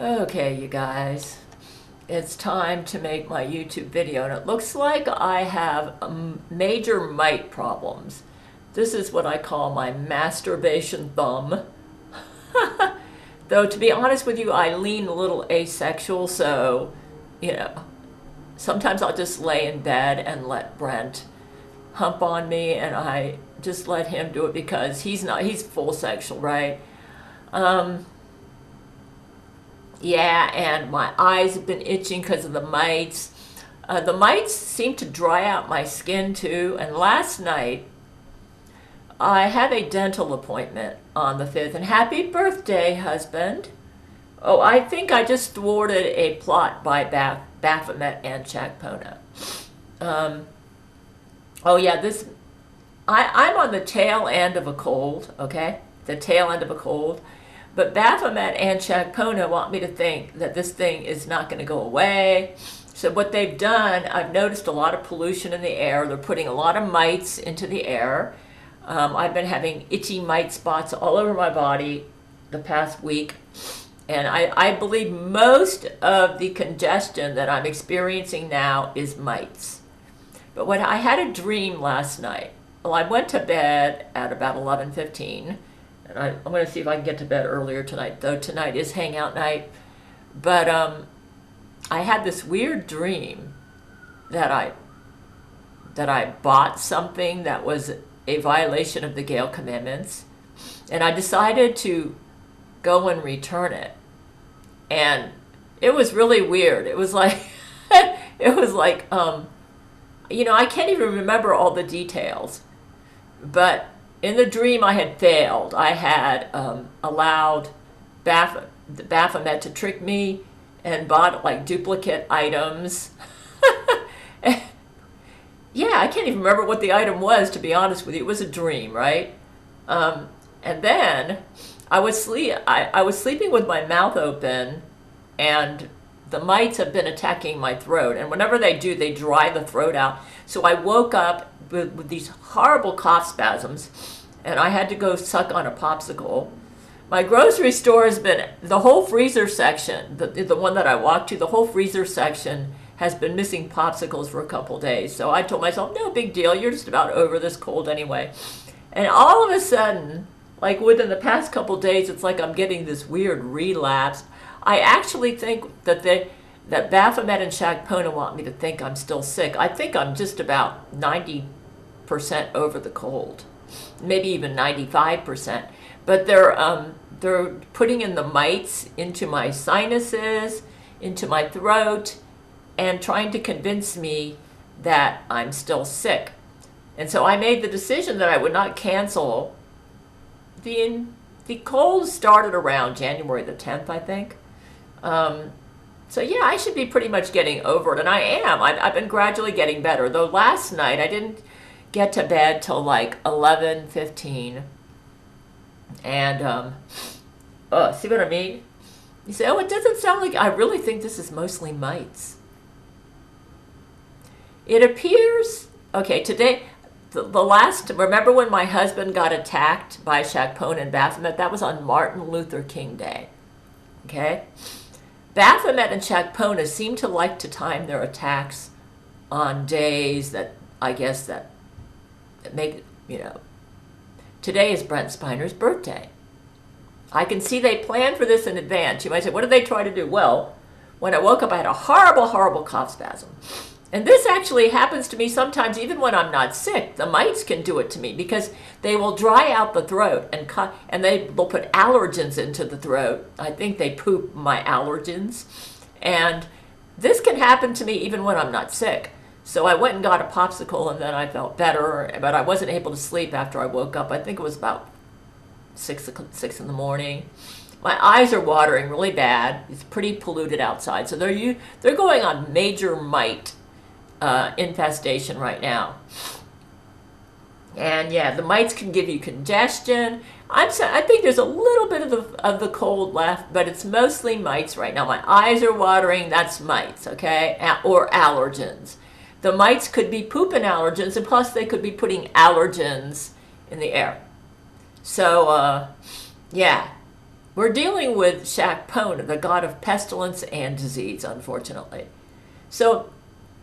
Okay, you guys, it's time to make my YouTube video, and it looks like I have major mite problems. This is what I call my masturbation thumb. Though, to be honest with you, I lean a little asexual, so, sometimes I'll just lay in bed and let Brent hump on me, and I just let him do it because he's full sexual, right? Yeah, and my eyes have been itching because of the mites. The mites seem to dry out my skin too. And last night, I have a dental appointment on the 5th. And happy birthday, husband. Oh, I think I just thwarted a plot by Baphomet and Shakpona. Oh yeah, I'm on the tail end of a cold, okay? The tail end of a cold. But Baphomet and Shakpona want me to think that this thing is not going to go away. So what they've done, I've noticed a lot of pollution in the air. They're putting a lot of mites into the air. I've been having itchy mite spots all over my body the past week. And I believe most of the congestion that I'm experiencing now is mites. But when I had a dream last night, well, I went to bed at about 11:15. And I'm going to see if I can get to bed earlier tonight, though tonight is hangout night. But I had this weird dream that I bought something that was a violation of the Gail commandments, and I decided to go and return it. And it was really weird. It was like, I can't even remember all the details, but in the dream, I had failed. I had allowed Baphomet to trick me and bought like duplicate items. Yeah, I can't even remember what the item was, to be honest with you. It was a dream, right? And then I was sleeping with my mouth open, and the mites have been attacking my throat. And whenever they do, they dry the throat out. So I woke up with these horrible cough spasms, and I had to go suck on a popsicle. My grocery store has been, the whole freezer section, the one that I walked to, the whole freezer section has been missing popsicles for a couple days. So I told myself, no big deal, you're just about over this cold anyway. And all of a sudden, like within the past couple days, it's like I'm getting this weird relapse. I actually think that Baphomet and Shakpona want me to think I'm still sick. I think I'm just about 90% over the cold, maybe even 95%. But they're putting in the mites into my sinuses, into my throat, and trying to convince me that I'm still sick. And so I made the decision that I would not cancel. The cold started around January the 10th, I think. So yeah, I should be pretty much getting over it, and I am. I've been gradually getting better, though last night I didn't get to bed till like 11:15. And see what I mean? You say, oh, it doesn't sound like, I really think this is mostly mites. It appears, okay, today, remember when my husband got attacked by Shakpona and Baphomet? That was on Martin Luther King Day, okay? Baphomet and Shakpona seem to like to time their attacks on days that, I guess, that make, today is Brent Spiner's birthday. I can see they planned for this in advance. You might say, what did they try to do? Well, when I woke up, I had a horrible, horrible cough spasm. And this actually happens to me sometimes even when I'm not sick. The mites can do it to me because they will dry out the throat and they will put allergens into the throat. I think they poop my allergens. And this can happen to me even when I'm not sick. So I went and got a popsicle, and then I felt better, but I wasn't able to sleep after I woke up. I think it was about 6 in the morning. My eyes are watering really bad. It's pretty polluted outside. So they're going on major mite infestation right now. And yeah, the mites can give you congestion. I think there's a little bit of the cold left, but it's mostly mites right now. My eyes are watering. That's mites, okay? Or allergens. The mites could be pooping allergens, and plus they could be putting allergens in the air. So, yeah. we're dealing with Shakpona, the god of pestilence and disease, unfortunately. So,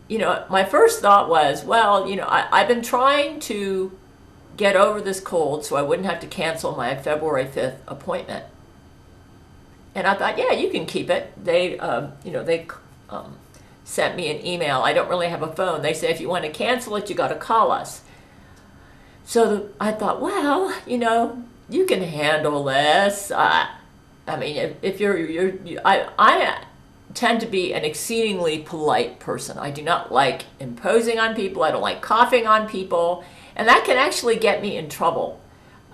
my first thought was, well, I've been trying to get over this cold so I wouldn't have to cancel my February 5th appointment. And I thought, yeah, you can keep it. They sent me an email. I don't really have a phone. They say if you want to cancel it, you got to call us. So I thought, well, you can handle this. I mean, I tend to be an exceedingly polite person. I do not like imposing on people. I don't like coughing on people. And that can actually get me in trouble.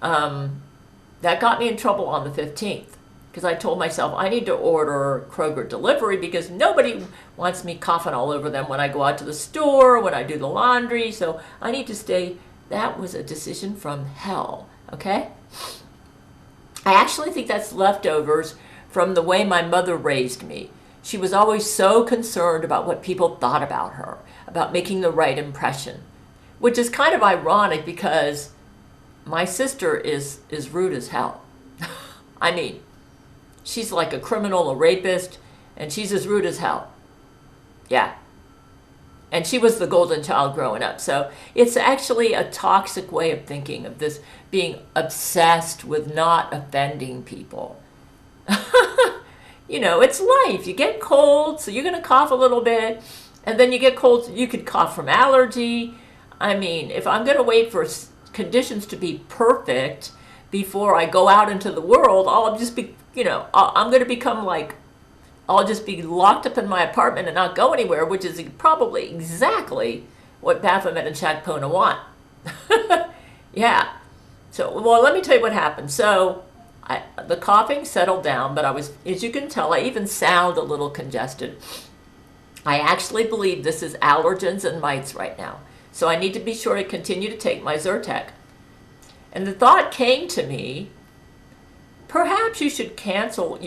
That got me in trouble on the 15th because I told myself I need to order Kroger delivery because nobody wants me coughing all over them when I go out to the store, when I do the laundry. So I need to stay. That was a decision from hell, okay? I actually think that's leftovers from the way my mother raised me. She was always so concerned about what people thought about her, about making the right impression, which is kind of ironic because my sister is rude as hell. I mean, she's like a criminal, a rapist, and she's as rude as hell. Yeah. And she was the golden child growing up. So it's actually a toxic way of thinking of this being obsessed with not offending people. It's life. You get cold, so you're going to cough a little bit. And then you get cold, you could cough from allergy. I mean, if I'm going to wait for conditions to be perfect before I go out into the world, I'll just be, I'm going to become like, I'll just be locked up in my apartment and not go anywhere, which is probably exactly what Baphomet and Shakpona want. Yeah. So, well, let me tell you what happened. So, the coughing settled down, but I was, as you can tell, I even sound a little congested. I actually believe this is allergens and mites right now. So I need to be sure to continue to take my Zyrtec. And the thought came to me, perhaps you should cancel,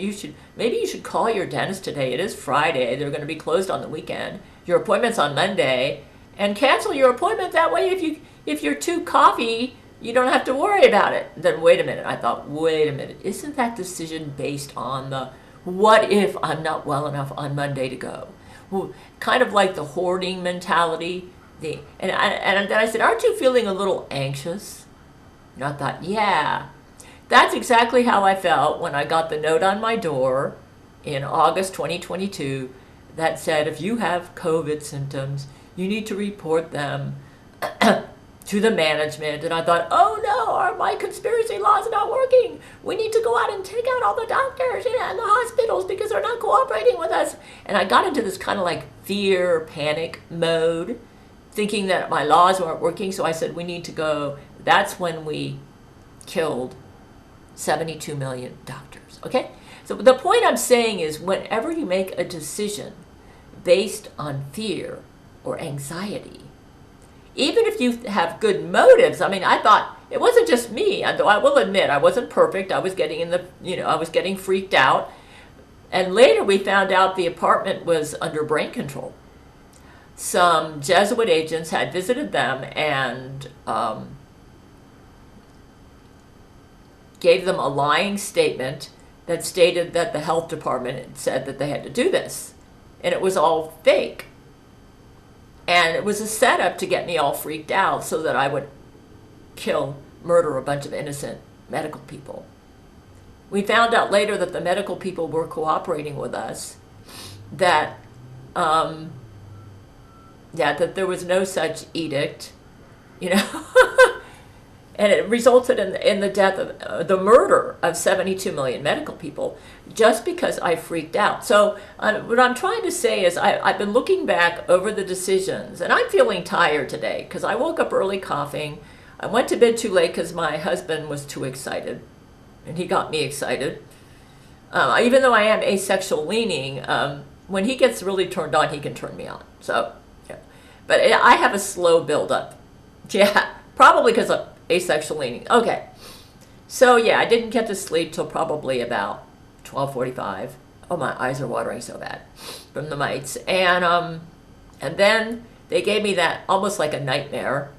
maybe you should call your dentist today. It is Friday. They're going to be closed on the weekend. Your appointment's on Monday. And cancel your appointment. That way, if you're too coughy, you don't have to worry about it. Then wait a minute. I thought, wait a minute. Isn't that decision based on the what if I'm not well enough on Monday to go? Well, kind of like the hoarding mentality. And then I said, aren't you feeling a little anxious? And I thought, yeah. That's exactly how I felt when I got the note on my door in August 2022 that said, if you have COVID symptoms, you need to report them to the management. And I thought, oh no, my conspiracy law is not working. We need to go out and take out all the doctors and the hospitals because they're not cooperating with us. And I got into this kind of like fear, panic mode, thinking that my laws weren't working. So I said, we need to go. That's when we killed 72 million doctors, okay? So the point I'm saying is whenever you make a decision based on fear or anxiety, even if you have good motives, I mean, I thought it wasn't just me, though I will admit I wasn't perfect. I was getting I was getting freaked out. And later we found out the apartment was under brain control. Some Jesuit agents had visited them and gave them a lying statement that stated that the health department had said that they had to do this. And it was all fake. And it was a setup to get me all freaked out so that I would murder a bunch of innocent medical people. We found out later that the medical people were cooperating with us, that that there was no such edict, and it resulted in the death of the murder of 72 million medical people just because I freaked out. So what I'm trying to say is I've been looking back over the decisions, and I'm feeling tired today because I woke up early coughing. I went to bed too late because my husband was too excited, and he got me excited. Even though I am asexual leaning, when he gets really turned on, he can turn me on. So, yeah. But I have a slow buildup. Yeah, probably because of asexual leaning. Okay. So, yeah, I didn't get to sleep till probably about 12:45. Oh, my eyes are watering so bad from the mites. And then they gave me that almost like a nightmare,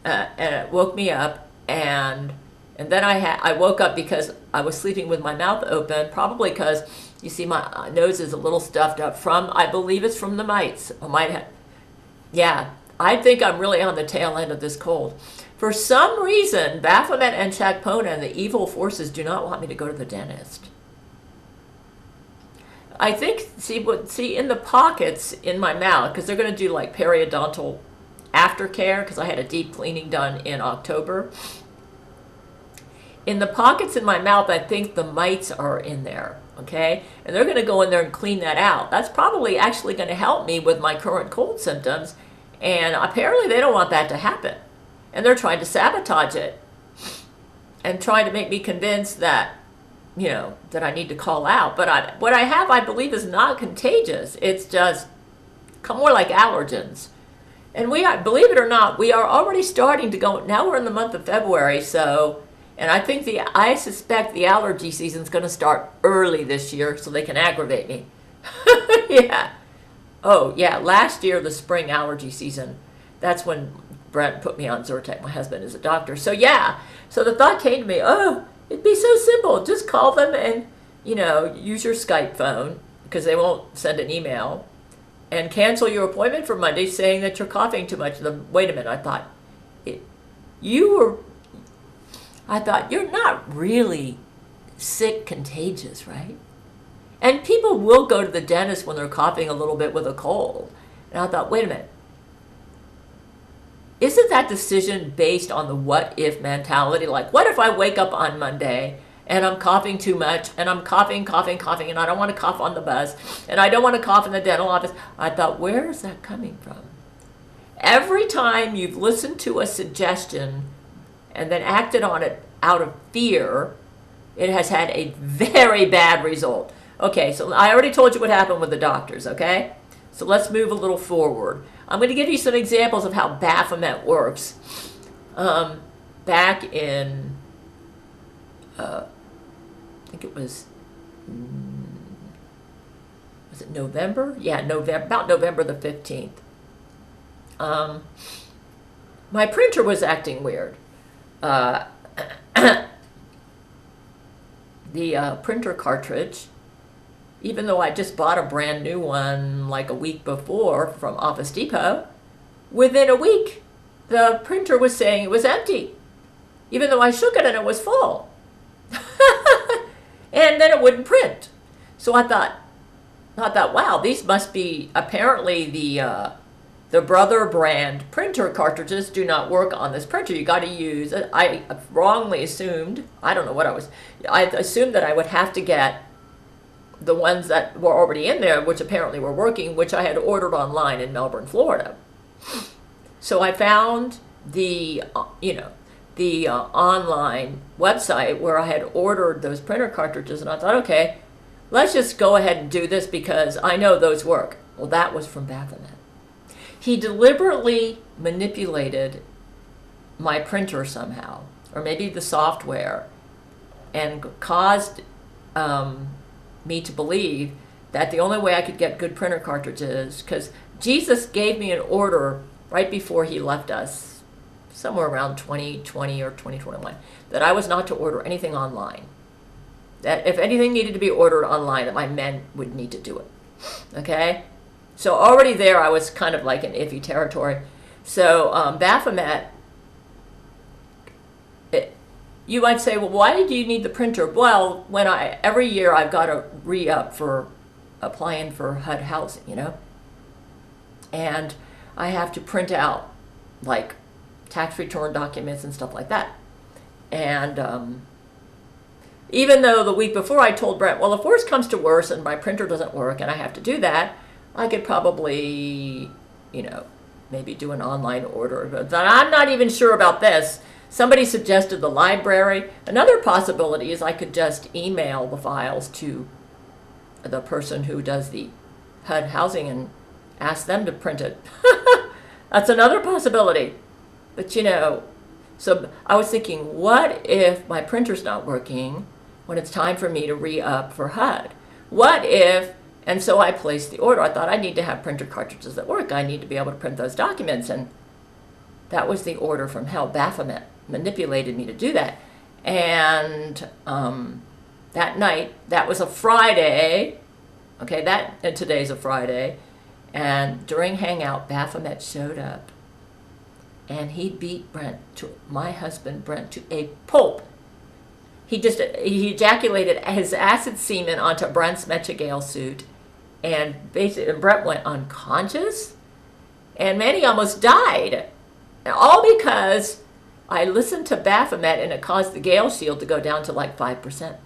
and it woke me up. And then I woke up because I was sleeping with my mouth open, probably because you see my nose is a little stuffed up from, I believe it's from the mites. Yeah, I think I'm really on the tail end of this cold. For some reason, Baphomet and Shakpona and the evil forces do not want me to go to the dentist. I think, see in the pockets in my mouth, because they're going to do like periodontal aftercare, because I had a deep cleaning done in October. In the pockets in my mouth, I think the mites are in there, okay? And they're going to go in there and clean that out. That's probably actually going to help me with my current cold symptoms, and apparently they don't want that to happen. And they're trying to sabotage it and trying to make me convinced that, you know, that I need to call out. But what I have, I believe, is not contagious. It's just more like allergens. And believe it or not, we are already starting to go, now we're in the month of February, so, and I suspect the allergy season's going to start early this year so they can aggravate me. Yeah. Oh, yeah, last year, the spring allergy season, that's when Brent put me on Zyrtec. My husband is a doctor. So, yeah, so the thought came to me, oh, it'd be so simple. Just call them and, you know, use your Skype phone because they won't send an email and cancel your appointment for Monday saying that you're coughing too much. Wait a minute, I thought, you're not really sick contagious, right? And people will go to the dentist when they're coughing a little bit with a cold. And I thought, wait a minute. Isn't that decision based on the what-if mentality? Like, what if I wake up on Monday and I'm coughing too much and I'm coughing, and I don't want to cough on the bus and I don't want to cough in the dental office? I thought, where is that coming from? Every time you've listened to a suggestion and then acted on it out of fear, it has had a very bad result. Okay, so I already told you what happened with the doctors, okay? So let's move a little forward. I'm going to give you some examples of how Baphomet works. Back in, I think it was it November? Yeah, about November the 15th. My printer was acting weird. The printer cartridge, even though I just bought a brand new one like a week before from Office Depot, within a week, the printer was saying it was empty, even though I shook it and it was full. And then it wouldn't print. So I thought, wow, these must be apparently the Brother brand printer cartridges do not work on this printer. You got to use, I wrongly assumed, I don't know what I assumed that I would have to get the ones that were already in there, which apparently were working, which I had ordered online in Melbourne, Florida. So I found the online website where I had ordered those printer cartridges, and I thought, okay, let's just go ahead and do this because I know those work. Well, that was from Baphomet. He deliberately manipulated my printer somehow, or maybe the software, and caused me to believe that the only way I could get good printer cartridges, because Jesus gave me an order right before he left us, somewhere around 2020 or 2021, that I was not to order anything online. That if anything needed to be ordered online, that my men would need to do it. Okay? So already there, I was kind of like in iffy territory. So Baphomet, you might say, well, why do you need the printer? Well, every year I've got to re-up for applying for HUD housing, you know? And I have to print out, like, tax return documents and stuff like that. And even though the week before I told Brent, well, if worse comes to worse and my printer doesn't work and I have to do that, I could probably, maybe do an online order. But I'm not even sure about this. Somebody suggested the library. Another possibility is I could just email the files to the person who does the HUD housing and ask them to print it. That's another possibility. But so I was thinking, what if my printer's not working when it's time for me to re-up for HUD? What if, and so I placed the order. I thought I need to have printer cartridges that work. I need to be able to print those documents. And that was the order from hell. Baphomet manipulated me to do that. And that night, that was a Friday, okay, and today's a Friday, and during Hangout, Baphomet showed up, and he beat my husband Brent, to a pulp. He ejaculated his acid semen onto Brent's Gail suit, and basically Brent went unconscious, and Manny almost died, all because I listened to Baphomet and it caused the Gail shield to go down to like 5%.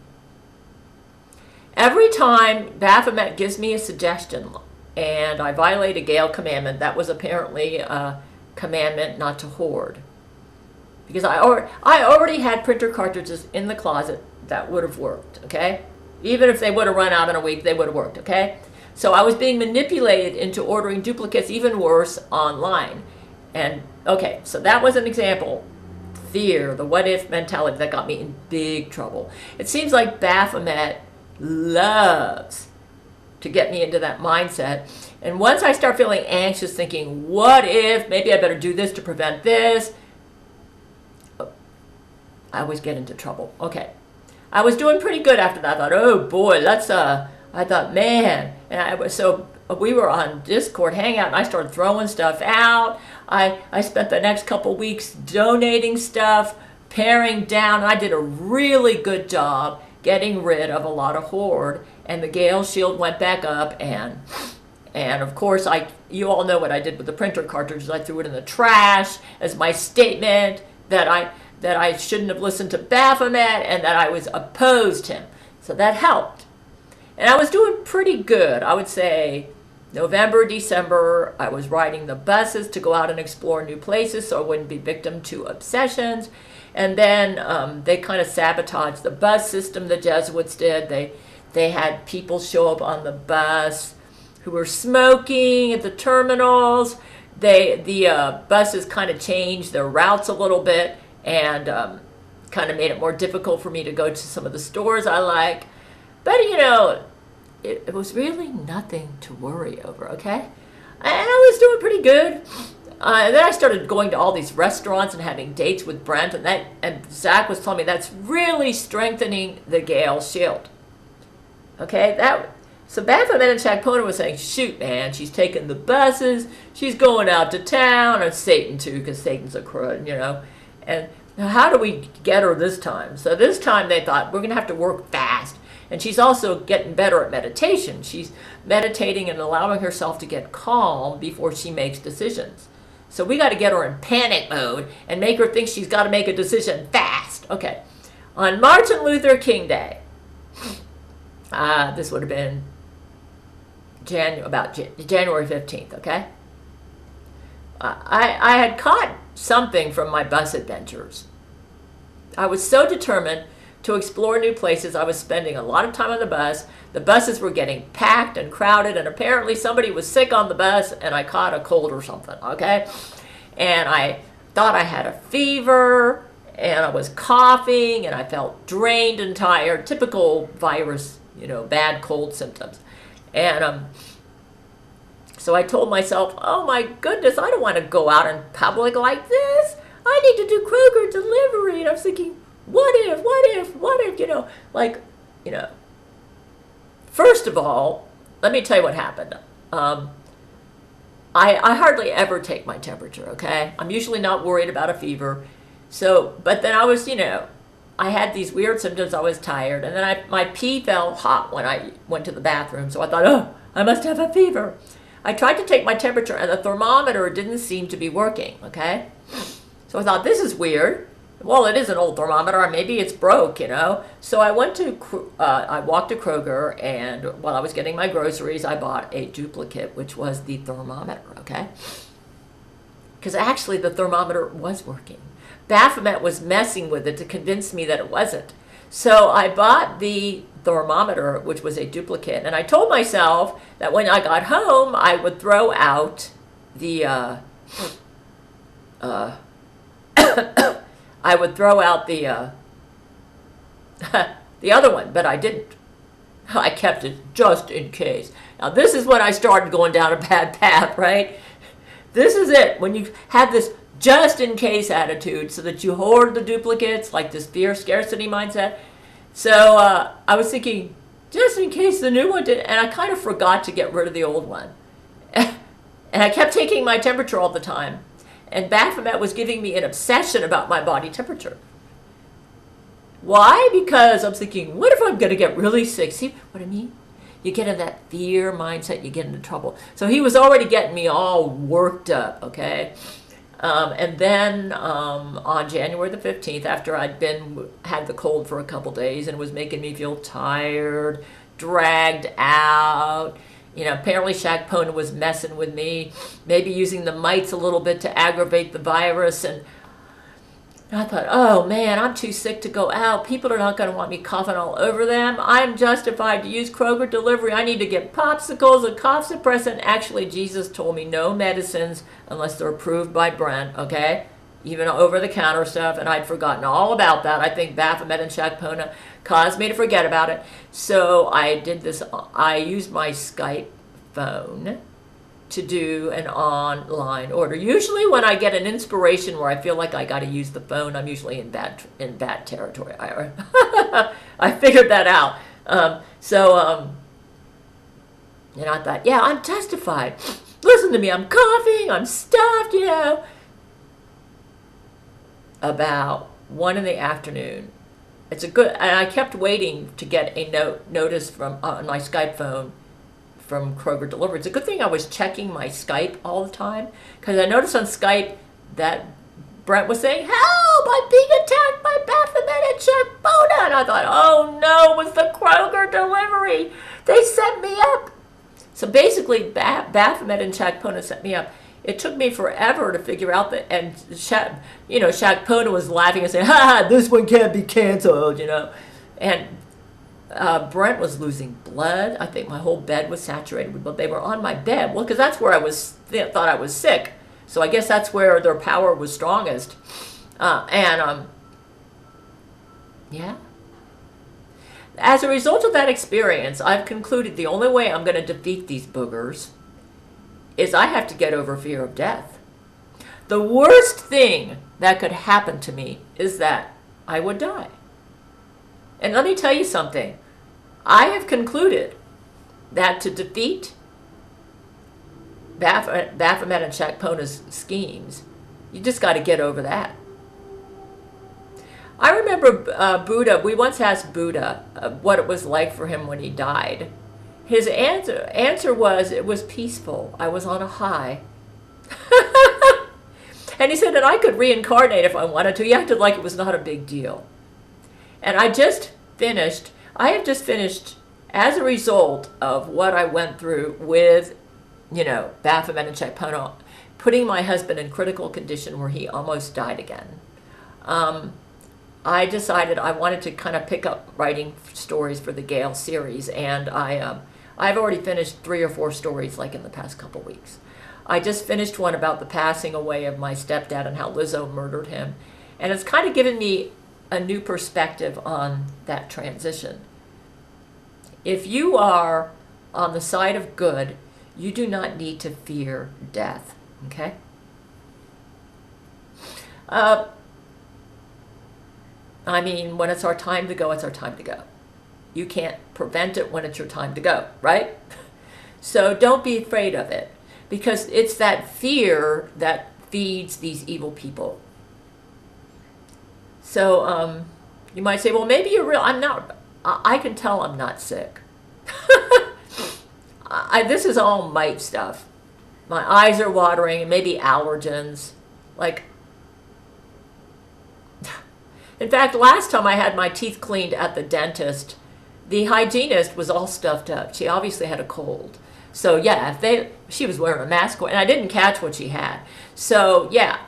Every time Baphomet gives me a suggestion and I violate a Gail commandment, that was apparently a commandment not to hoard. Because I already had printer cartridges in the closet that would have worked, okay? Even if they would have run out in a week, they would have worked, okay? So I was being manipulated into ordering duplicates, even worse, online. And, okay, so that was an example. Fear, the what-if mentality that got me in big trouble. It seems like Baphomet loves to get me into that mindset. And once I start feeling anxious, thinking, what if, maybe I better do this to prevent this, I always get into trouble. Okay. I was doing pretty good after that. I thought, oh boy, I thought, man. And we were on Discord Hangout, and I started throwing stuff out. I spent the next couple weeks donating stuff, paring down. I did a really good job getting rid of a lot of hoard, and the Gail shield went back up, and of course, you all know what I did with the printer cartridges. I threw it in the trash as my statement that I shouldn't have listened to Baphomet and that I was opposed him. So that helped. And I was doing pretty good. I would say November, December, I was riding the buses to go out and explore new places so I wouldn't be victim to obsessions. And then they kind of sabotaged the bus system, the Jesuits did. They had people show up on the bus who were smoking at the terminals. The buses kind of changed their routes a little bit and kind of made it more difficult for me to go to some of the stores I like. But, it was really nothing to worry over, okay? And I was doing pretty good. And then I started going to all these restaurants and having dates with Brent, and Zach was telling me that's really strengthening the Gail shield. Okay, so Baphomet and Shakpona was saying, shoot, man, she's taking the buses, she's going out to town, and Satan too, because Satan's a crud, And how do we get her this time? So this time they thought, we're going to have to work fast. And she's also getting better at meditation. She's meditating and allowing herself to get calm before she makes decisions. So we got to get her in panic mode and make her think she's got to make a decision fast. Okay. On Martin Luther King Day, this would have been January 15th, okay? I had caught something from my bus adventures. I was so determined to explore new places. I was spending a lot of time on the bus. The buses were getting packed and crowded, and apparently somebody was sick on the bus, and I caught a cold or something, okay? And I thought I had a fever, and I was coughing, and I felt drained and tired, typical virus, bad cold symptoms. And so I told myself, oh my goodness, I don't want to go out in public like this. I need to do Kroger delivery. And I was thinking, what if, first of all, let me tell you what happened. I hardly ever take my temperature, okay? I'm usually not worried about a fever. But then I was, I had these weird symptoms. I was tired. And then my pee felt hot when I went to the bathroom. So I thought, oh, I must have a fever. I tried to take my temperature, and the thermometer didn't seem to be working, okay? So I thought, this is weird. Well, it is an old thermometer, or maybe it's broke, So I walked to Kroger, and while I was getting my groceries, I bought a duplicate, which was the thermometer, okay? Because actually the thermometer was working. Baphomet was messing with it to convince me that it wasn't. So I bought the thermometer, which was a duplicate, and I told myself that when I got home, I would throw out the the other one, but I didn't. I kept it just in case. Now this is when I started going down a bad path, right? This is it. When you have this just in case attitude, so that you hoard the duplicates, like this fear scarcity mindset. So I was thinking, just in case the new one did, and I kind of forgot to get rid of the old one. And I kept taking my temperature all the time. And Baphomet was giving me an obsession about my body temperature. Why? Because I'm thinking, what if I'm going to get really sick? See what I mean? You get in that fear mindset, you get into trouble. So he was already getting me all worked up, okay? And then on January the 15th, after had the cold for a couple days and it was making me feel tired, dragged out, apparently Shakpona was messing with me, maybe using the mites a little bit to aggravate the virus. And I thought, oh man, I'm too sick to go out. People are not going to want me coughing all over them. I'm justified to use Kroger delivery. I need to get popsicles, a cough suppressant. Actually, Jesus told me no medicines unless they're approved by Brent, okay? Even over-the-counter stuff, and I'd forgotten all about that. I think Baphomet and Shakpona caused me to forget about it. So I did this. I used my Skype phone to do an online order. Usually when I get an inspiration where I feel like I got to use the phone, I'm usually in bad territory. I figured that out. And I thought, yeah, I'm justified. Listen to me, I'm coughing, I'm stuffed, About 1 in the afternoon. It's a good, and I kept waiting to get a notice from on my Skype phone from Kroger Delivery. It's a good thing I was checking my Skype all the time, because I noticed on Skype that Brent was saying, help, I'm being attacked by Baphomet and Shakpona. And I thought, oh no, it was the Kroger Delivery. They set me up. So basically, Baphomet and Shakpona set me up. It took me forever to figure out that, and Shakpona was laughing and saying, ha, this one can't be canceled, And Brent was losing blood. I think my whole bed was saturated with blood. They were on my bed. Well, because that's where thought I was sick. So I guess that's where their power was strongest. Yeah. As a result of that experience, I've concluded the only way I'm going to defeat these boogers is I have to get over fear of death. The worst thing that could happen to me is that I would die. And let me tell you something. I have concluded that to defeat Baphomet and Shakpona's schemes, you just got to get over that. I remember Buddha, we once asked Buddha what it was like for him when he died. His answer was, it was peaceful. I was on a high. And he said that I could reincarnate if I wanted to. He acted like it was not a big deal. And I have just finished, as a result of what I went through with, Baphomet and Shakpona, putting my husband in critical condition where he almost died again. I decided I wanted to kind of pick up writing stories for the Gail series, and I've already finished 3 or 4 stories like in the past couple weeks. I just finished one about the passing away of my stepdad and how Lizzo murdered him, and it's kind of given me a new perspective on that transition. If you are on the side of good, you do not need to fear death, okay? When it's our time to go, it's our time to go. You can't prevent it when it's your time to go, right? So don't be afraid of it, because it's that fear that feeds these evil people. So you might say, well, maybe you're real. I'm not. I can tell I'm not sick. This is all mite stuff. My eyes are watering, and maybe allergens. In fact, last time I had my teeth cleaned at the dentist, the hygienist was all stuffed up. She obviously had a cold. So yeah, she was wearing a mask, and I didn't catch what she had. So yeah,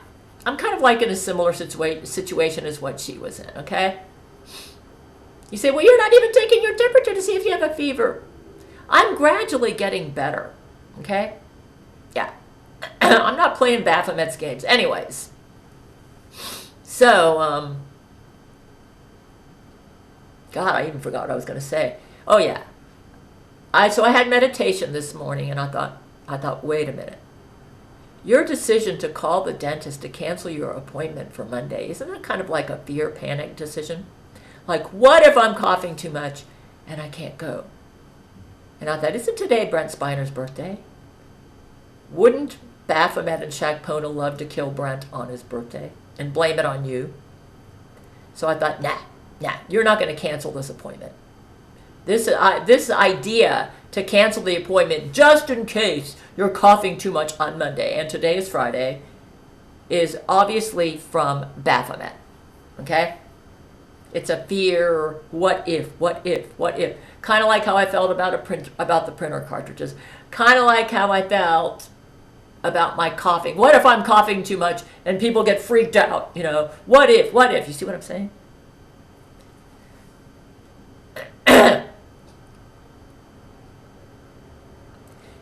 I'm kind of like in a similar situation as what she was in, okay? You say, well, you're not even taking your temperature to see if you have a fever. I'm gradually getting better, okay? Yeah. I'm not playing Baphomet's games. Anyways. So, God, I even forgot what I was going to say. Oh, yeah. So I had meditation this morning, and I thought, wait a minute. Your decision to call the dentist to cancel your appointment for Monday, isn't that kind of like a fear panic decision? Like, what if I'm coughing too much and I can't go? And I thought, isn't today Brent Spiner's birthday? Wouldn't Baphomet and Shakpona love to kill Brent on his birthday and blame it on you? So I thought, nah, you're not going to cancel this appointment. This idea to cancel the appointment just in case you're coughing too much on Monday, and today is Friday, is obviously from Baphomet. Okay? It's a fear, what if. Kind of like how I felt about the printer cartridges. Kind of like how I felt about my coughing. What if I'm coughing too much and people get freaked out? You know, what if? You see what I'm saying?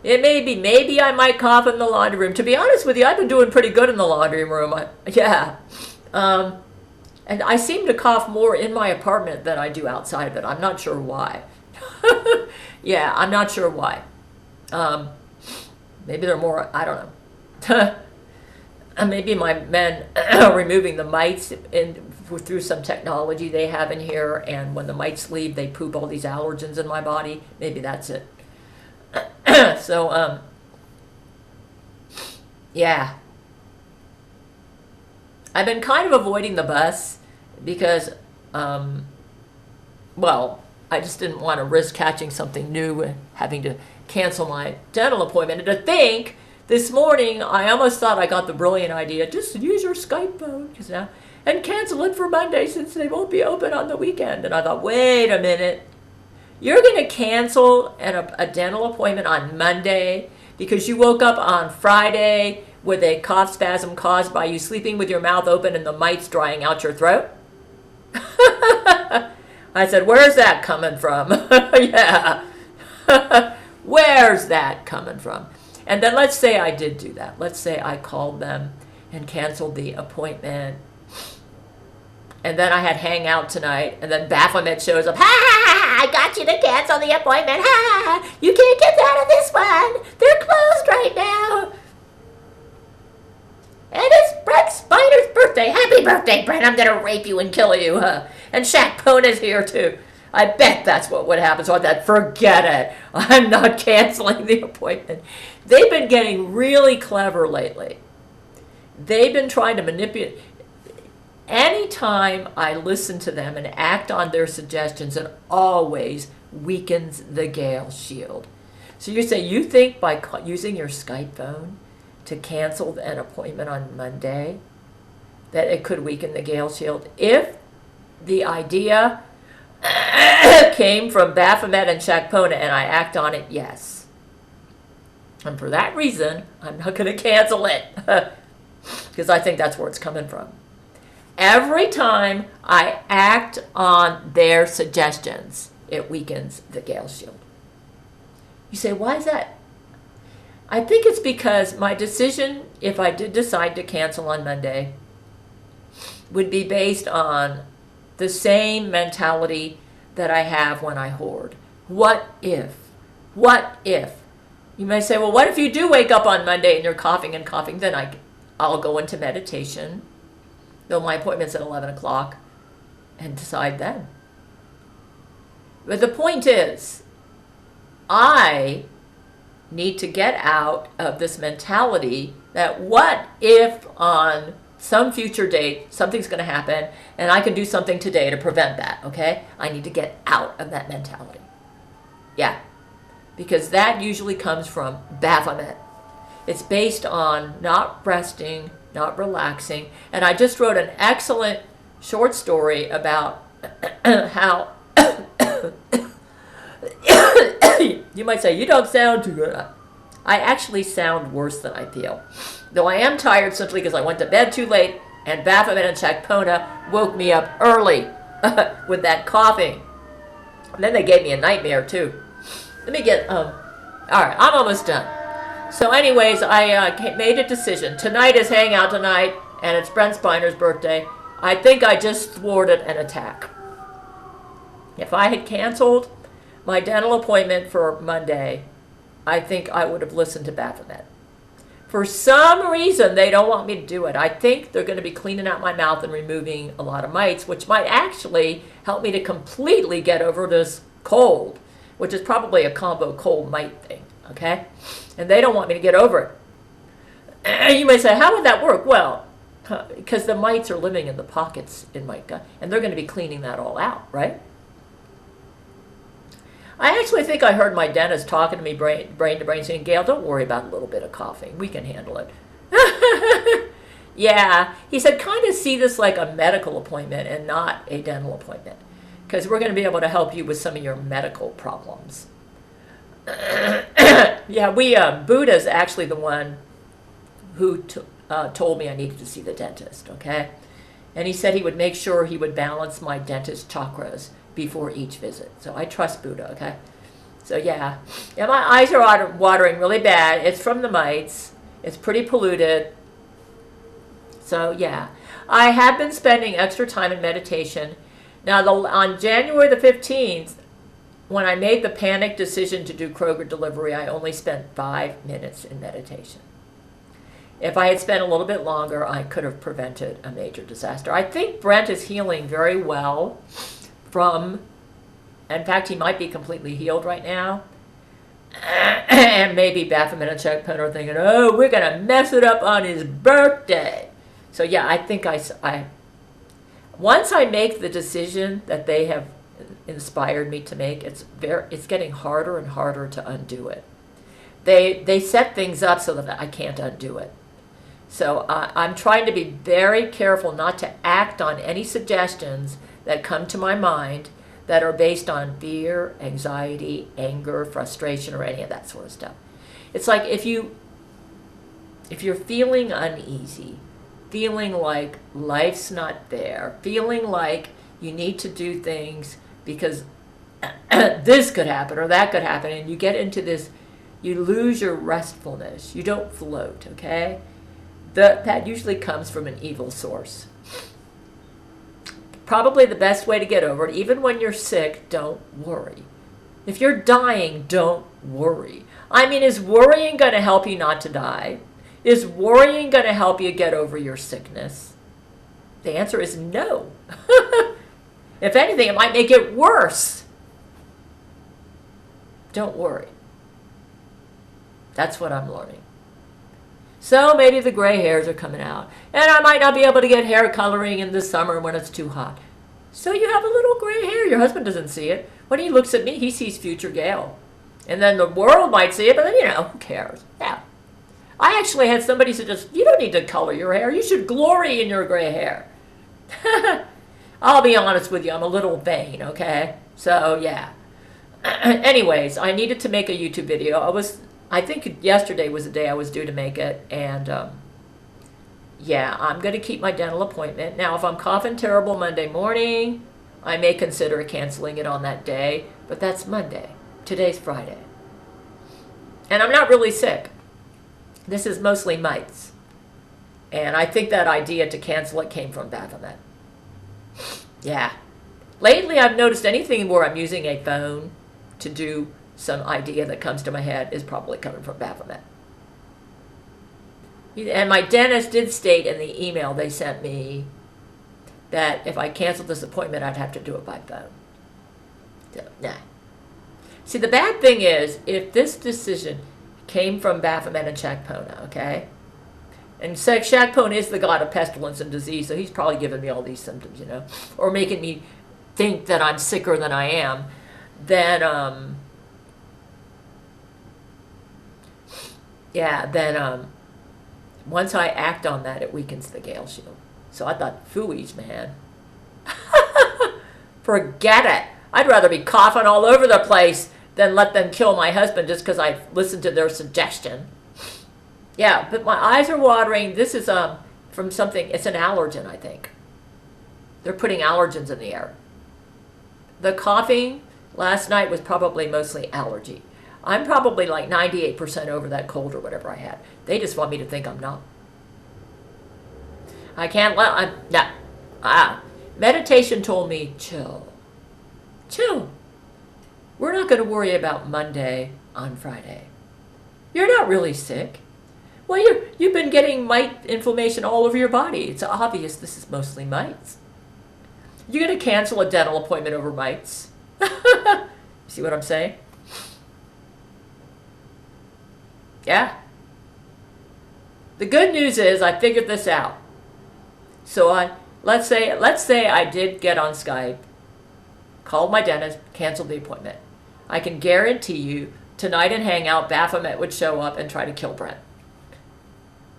It may be, maybe I might cough in the laundry room. To be honest with you, I've been doing pretty good in the laundry room. And I seem to cough more in my apartment than I do outside of it. I'm not sure why. I'm not sure why. Maybe they're more, I don't know. Maybe my men are removing the mites through some technology they have in here, and when the mites leave, they poop all these allergens in my body. Maybe that's it. So, I've been kind of avoiding the bus because, I just didn't want to risk catching something new and having to cancel my dental appointment. And to think, this morning, I almost thought I got the brilliant idea, just use your Skype phone and cancel it for Monday since they won't be open on the weekend. And I thought, wait a minute. You're going to cancel a dental appointment on Monday because you woke up on Friday with a cough spasm caused by you sleeping with your mouth open and the mites drying out your throat? I said, where's that coming from? Where's that coming from? And then let's say I did do that. Let's say I called them and canceled the appointment. And then I had hangout tonight, and then Baphomet shows up. I got you to cancel the appointment. You can't get out of this one. They're closed right now. And it's Brent Spiner's birthday. Happy birthday, Brent. I'm going to rape you and kill you. And Shakpona's here, too. I bet that's what would happen. So I thought, forget it. I'm not canceling the appointment. They've been getting really clever lately. They've been trying to manipulate. Anytime I listen to them and act on their suggestions, it always weakens the Gail shield. So you say you think by using your Skype phone to cancel an appointment on Monday that it could weaken the Gail shield? If the idea came from Baphomet and Shakpona and I act on it, yes. And for that reason, I'm not going to cancel it because I think that's where it's coming from. Every time I act on their suggestions, it weakens the Gail shield. You say, why is that? I think it's because my decision, if I did decide to cancel on Monday, would be based on the same mentality that I have when I hoard. What if? What if? You may say, well, what if you do wake up on Monday and you're coughing and coughing? Then I'll go into meditation, though my appointment's at 11 o'clock, and decide then. But the point is, I need to get out of this mentality that what if on some future date something's going to happen and I can do something today to prevent that, okay? I need to get out of that mentality. Yeah, because that usually comes from Baphomet. It's based on not resting, not relaxing. And I just wrote an excellent short story about how you might say, you don't sound too good. I actually sound worse than I feel. Though I am tired simply because I went to bed too late and Baphomet and Shakpona woke me up early with that coughing. And then they gave me a nightmare too. Let me get, all right, I'm almost done. So anyways, I made a decision. Tonight is hangout tonight, and it's Brent Spiner's birthday. I think I just thwarted an attack. If I had canceled my dental appointment for Monday, I think I would have listened to Baphomet. For some reason, they don't want me to do it. I think they're going to be cleaning out my mouth and removing a lot of mites, which might actually help me to completely get over this cold, which is probably a combo cold mite thing, okay? And they don't want me to get over it. You may say, how would that work? Well, because the mites are living in the pockets in my gut, and they're going to be cleaning that all out, right? I actually think I heard my dentist talking to me brain to brain saying, Gail, don't worry about a little bit of coughing. We can handle it. Yeah, he said kind of see this like a medical appointment and not a dental appointment, because we're going to be able to help you with some of your medical problems. Yeah, Buddha's actually the one who told me I needed to see the dentist, okay? And he said he would make sure he would balance my dentist chakras before each visit. So I trust Buddha, okay? So yeah, my eyes are watering really bad. It's from the mites. It's pretty polluted. So yeah, I have been spending extra time in meditation. Now on January the 15th, when I made the panic decision to do Kroger delivery, I only spent 5 minutes in meditation. If I had spent a little bit longer, I could have prevented a major disaster. I think Brent is healing very well from, in fact, he might be completely healed right now. And maybe Baphomet and Shakpona are thinking, oh, we're going to mess it up on his birthday. So yeah, I think I once I make the decision that they have inspired me to make, it's getting harder and harder to undo it. They set things up so that I can't undo it. So I'm trying to be very careful not to act on any suggestions that come to my mind that are based on fear, anxiety, anger, frustration, or any of that sort of stuff. It's like if you're feeling uneasy, feeling like life's not there, feeling like you need to do things because this could happen or that could happen, and you get into this, you lose your restfulness. You don't float, okay? That usually comes from an evil source. Probably the best way to get over it, even when you're sick, don't worry. If you're dying, don't worry. I mean, is worrying going to help you not to die? Is worrying going to help you get over your sickness? The answer is no. If anything, it might make it worse. Don't worry. That's what I'm learning. So maybe the gray hairs are coming out. And I might not be able to get hair coloring in the summer when it's too hot. So you have a little gray hair. Your husband doesn't see it. When he looks at me, he sees future Gail. And then the world might see it, but then, who cares? Yeah. I actually had somebody suggest, you don't need to color your hair. You should glory in your gray hair. I'll be honest with you. I'm a little vain, okay? So, yeah. Anyways, I needed to make a YouTube video. I think yesterday was the day I was due to make it, and yeah, I'm going to keep my dental appointment. Now, if I'm coughing terrible Monday morning, I may consider canceling it on that day, but that's Monday. Today's Friday. And I'm not really sick. This is mostly mites. And I think that idea to cancel it came from Baphomet. Yeah. Lately, I've noticed anything where I'm using a phone to do some idea that comes to my head is probably coming from Baphomet. And my dentist did state in the email they sent me that if I canceled this appointment, I'd have to do it by phone. So, nah. See, the bad thing is, if this decision came from Baphomet and Shakpona, okay? And Shakpona is the god of pestilence and disease, so he's probably giving me all these symptoms, or making me think that I'm sicker than I am. Then, once I act on that, it weakens the Gail shield. So I thought, phooey's, man. Forget it. I'd rather be coughing all over the place than let them kill my husband just because I listened to their suggestion. Yeah, but my eyes are watering. This is from something, it's an allergen, I think. They're putting allergens in the air. The coughing last night was probably mostly allergy. I'm probably like 98% over that cold or whatever I had. They just want me to think I'm not. I can't meditation told me, chill. Chill. We're not going to worry about Monday on Friday. You're not really sick. Well, you've been getting mite inflammation all over your body. It's obvious this is mostly mites. You're going to cancel a dental appointment over mites. See what I'm saying? Yeah. The good news is I figured this out. So let's say I did get on Skype, called my dentist, canceled the appointment. I can guarantee you tonight in Hangout, Baphomet would show up and try to kill Brent.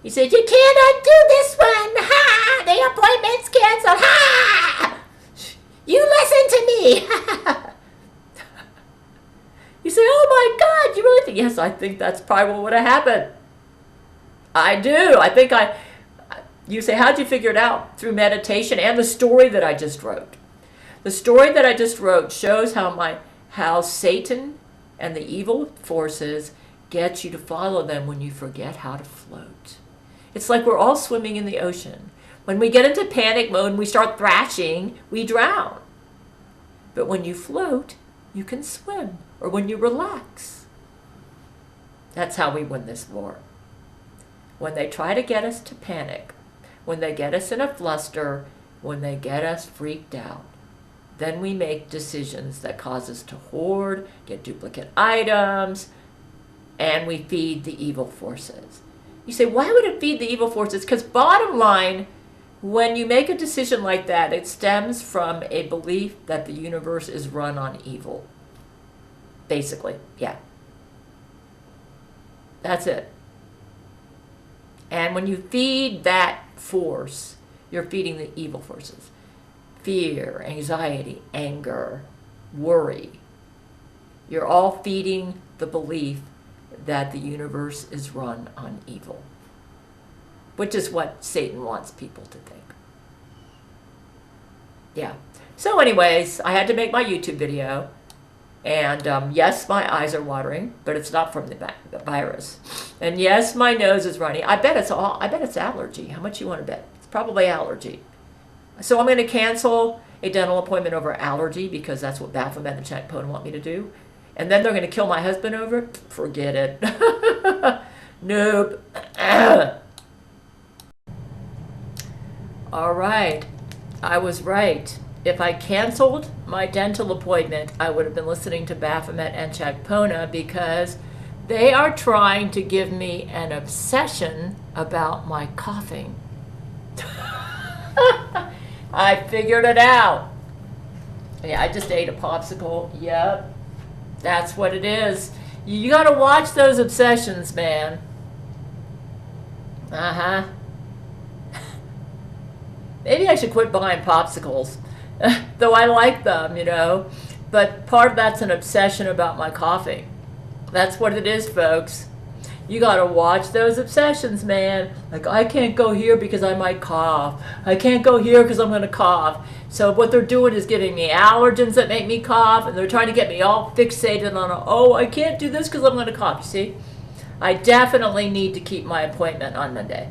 He said, "You can't undo this one. Ha! The appointment's canceled. Ha! You listen to me." You say, "Oh my God, you really think?" Yes, I think that's probably what would have happened. I do. You say, "How'd you figure it out?" Through meditation and the story that I just wrote. The story that I just wrote shows how Satan and the evil forces get you to follow them when you forget how to float. It's like we're all swimming in the ocean. When we get into panic mode and we start thrashing, we drown. But when you float, you can swim. Or when you relax. That's how we win this war. When they try to get us to panic, when they get us in a fluster, when they get us freaked out, then we make decisions that cause us to hoard, get duplicate items, and we feed the evil forces. You say, why would it feed the evil forces? Because bottom line, when you make a decision like that, it stems from a belief that the universe is run on evil. Basically, yeah. That's it. And when you feed that force, you're feeding the evil forces. Fear, anxiety, anger, worry. You're all feeding the belief that the universe is run on evil, which is what Satan wants people to think. Yeah. So anyways, I had to make my YouTube video. And yes, my eyes are watering, but it's not from the virus. And yes, my nose is runny. I bet it's allergy. How much you want to bet? It's probably allergy. So I'm going to cancel a dental appointment over allergy because that's what Baphomet and Shakpona want me to do. And then they're going to kill my husband over it? Forget it. Nope. All right. I was right. If I canceled my dental appointment, I would have been listening to Baphomet and Shakpona because they are trying to give me an obsession about my coughing. I figured it out. Yeah, I just ate a popsicle. Yep, that's what it is. You got to watch those obsessions, man. Uh-huh. Maybe I should quit buying popsicles. Though I like them, but part of that's an obsession about my coughing. That's what it is, folks. You gotta watch those obsessions, man. Like, I can't go here because I might cough. I can't go here because I'm gonna cough. So what they're doing is giving me allergens that make me cough, and they're trying to get me all fixated on, I can't do this because I'm gonna cough. You see? I definitely need to keep my appointment on Monday.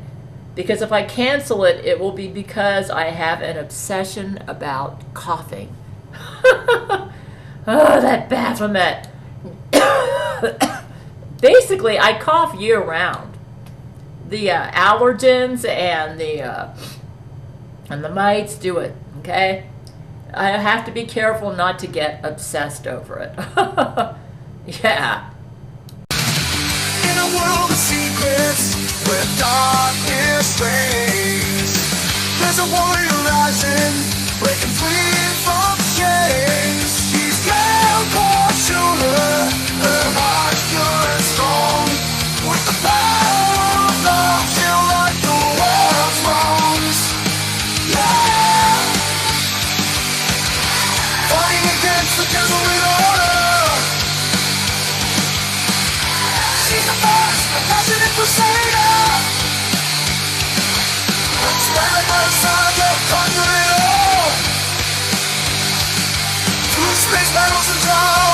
Because if I cancel it, it will be because I have an obsession about coughing. Oh, that Baphomet. Basically, I cough year round. The allergens and the mites do it, okay? I have to be careful not to get obsessed over it. Yeah. In a world of secrets, where darkness reigns, there's a warrior rising, breaking free from chains. She's Gail Schuler, her heart's pure and strong. With the power of love, she'll right the world's wrongs. Yeah, fighting against the devil in order. She's the first, a passionate crusader. Stand by the side, they'll conquer it all. Through space battles and trials.